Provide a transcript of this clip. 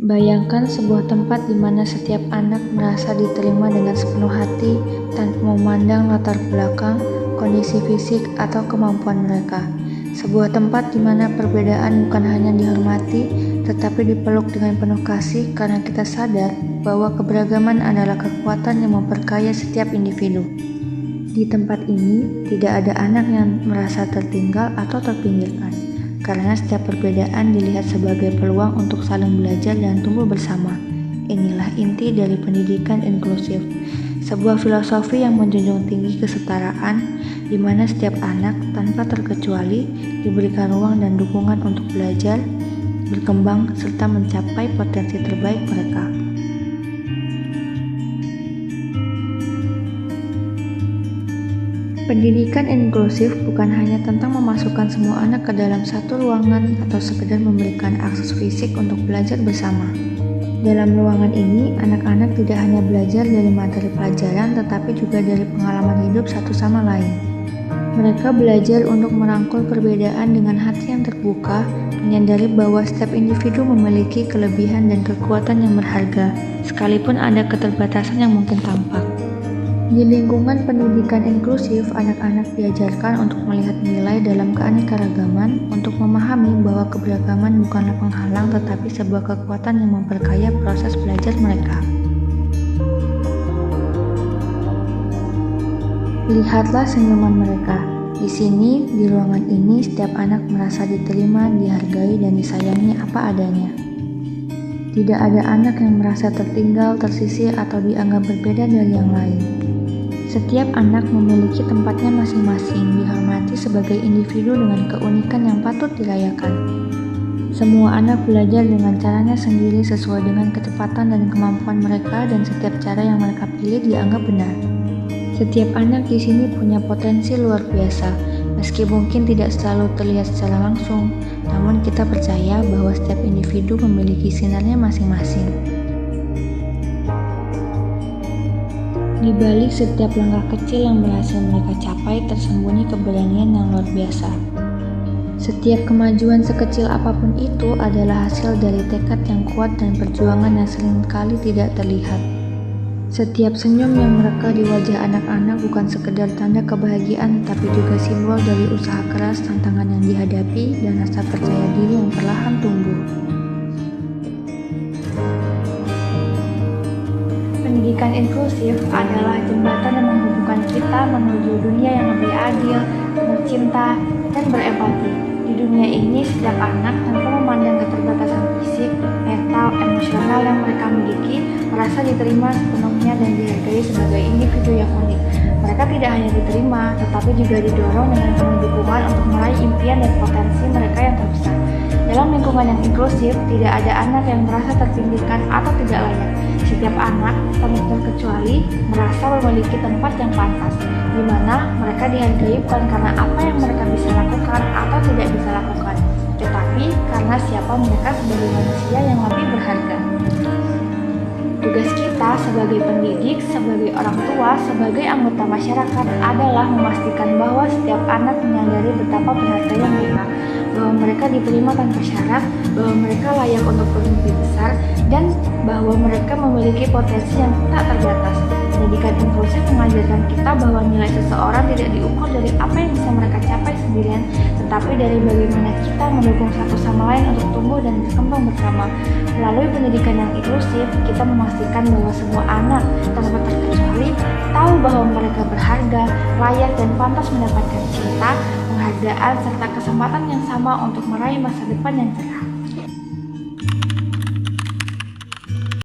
Bayangkan sebuah tempat di mana setiap anak merasa diterima dengan sepenuh hati tanpa memandang latar belakang, kondisi fisik, atau kemampuan mereka. Sebuah tempat di mana perbedaan bukan hanya dihormati, tetapi dipeluk dengan penuh kasih karena kita sadar bahwa keberagaman adalah kekuatan yang memperkaya setiap individu. Di tempat ini, tidak ada anak yang merasa tertinggal atau terpinggirkan. Karena setiap perbedaan dilihat sebagai peluang untuk saling belajar dan tumbuh bersama. Inilah inti dari pendidikan inklusif, sebuah filosofi yang menjunjung tinggi kesetaraan, di mana setiap anak tanpa terkecuali diberikan ruang dan dukungan untuk belajar, berkembang, serta mencapai potensi terbaik mereka. Pendidikan inklusif bukan hanya tentang memasukkan semua anak ke dalam satu ruangan atau sekedar memberikan akses fisik untuk belajar bersama. Dalam ruangan ini, anak-anak tidak hanya belajar dari materi pelajaran tetapi juga dari pengalaman hidup satu sama lain. Mereka belajar untuk merangkul perbedaan dengan hati yang terbuka, menyadari bahwa setiap individu memiliki kelebihan dan kekuatan yang berharga, sekalipun ada keterbatasan yang mungkin tampak. Di lingkungan pendidikan inklusif, anak-anak diajarkan untuk melihat nilai dalam keanekaragaman, untuk memahami bahwa keberagaman bukanlah penghalang tetapi sebuah kekuatan yang memperkaya proses belajar mereka. Lihatlah senyuman mereka. Di sini, di ruangan ini, setiap anak merasa diterima, dihargai, dan disayangi apa adanya. Tidak ada anak yang merasa tertinggal, tersisih, atau dianggap berbeda dari yang lain. Setiap anak memiliki tempatnya masing-masing, dihormati sebagai individu dengan keunikan yang patut dirayakan. Semua anak belajar dengan caranya sendiri sesuai dengan kecepatan dan kemampuan mereka, dan setiap cara yang mereka pilih dianggap benar. Setiap anak di sini punya potensi luar biasa, meski mungkin tidak selalu terlihat secara langsung, namun kita percaya bahwa setiap individu memiliki sinarnya masing-masing. Di balik setiap langkah kecil yang berhasil mereka capai tersembunyi keberanian yang luar biasa. Setiap kemajuan sekecil apapun itu adalah hasil dari tekad yang kuat dan perjuangan yang seringkali tidak terlihat. Setiap senyum yang mereka di wajah anak-anak bukan sekedar tanda kebahagiaan, tapi juga simbol dari usaha keras, tantangan yang dihadapi, dan rasa percaya diri yang perlahan tumbuh. Pendidikan inklusif adalah jembatan yang menghubungkan kita menuju dunia yang lebih adil, penuh cinta, dan berempati. Di dunia ini, setiap anak tanpa memandang keterbatasan fisik, mental, emosional yang mereka miliki, merasa diterima sepenuhnya dan dihargai sebagai individu yang unik. Mereka tidak hanya diterima, tetapi juga didorong dengan penuh dukungan untuk meraih impian dan potensi mereka yang terbesar. Dalam lingkungan yang inklusif, tidak ada anak yang merasa terpinggirkan atau tidak layak. Setiap anak, tanpa terkecuali, merasa memiliki tempat yang pantas, di mana mereka dihargai bukan karena apa yang mereka bisa lakukan atau tidak bisa lakukan, tetapi karena siapa mereka sebagai manusia yang lebih berharga. Tugas kita sebagai pendidik, sebagai orang tua, sebagai anggota masyarakat adalah memastikan bahwa setiap anak menyadari betapa berharganya mereka, bahwa mereka diterima tanpa syarat, bahwa mereka layak untuk bermimpi besar, dan bahwa mereka memiliki potensi yang tak terbatas. Pendidikan inklusif mengajarkan kita bahwa nilai seseorang tidak diukur dari apa yang bisa mereka capai sendirian, tetapi dari bagaimana kita mendukung satu sama lain untuk tumbuh dan berkembang bersama. Melalui pendidikan yang inklusif, kita memastikan bahwa semua anak, tanpa terkecuali, tahu bahwa mereka berharga, layak, dan pantas mendapatkan cinta, penghargaan, serta kesempatan yang sama untuk meraih masa depan yang cerah.